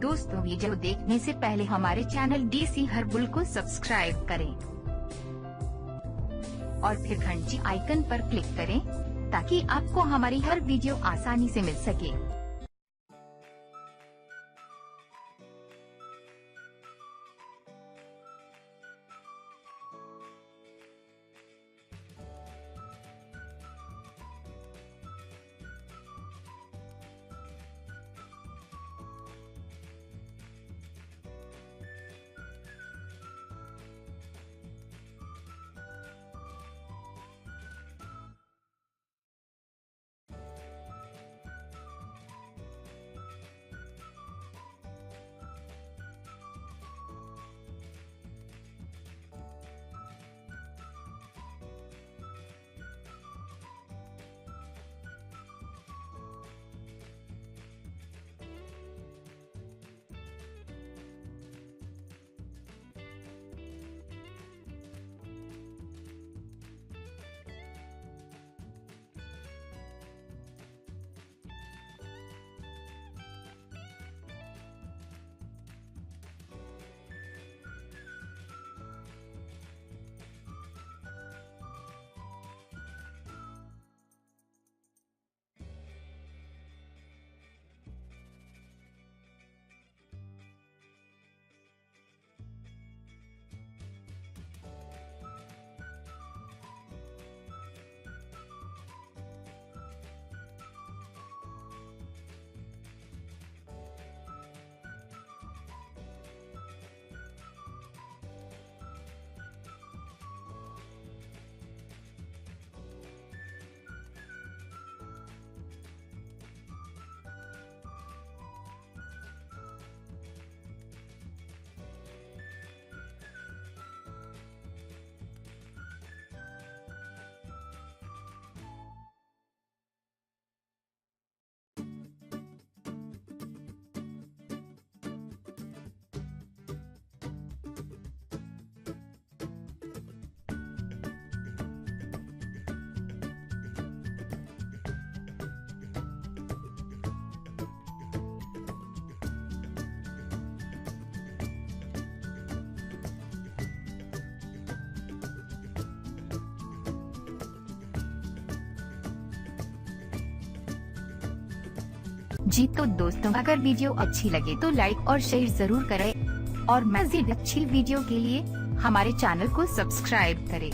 दोस्तों, वीडियो देखने से पहले हमारे चैनल डीसी हर्बल को सब्सक्राइब करें और फिर घंटी आइकन पर क्लिक करें ताकि आपको हमारी हर वीडियो आसानी से मिल सके। जी तो दोस्तों, अगर वीडियो अच्छी लगे तो लाइक और शेयर जरूर करें और मज़ीद अच्छी वीडियो के लिए हमारे चैनल को सब्सक्राइब करें।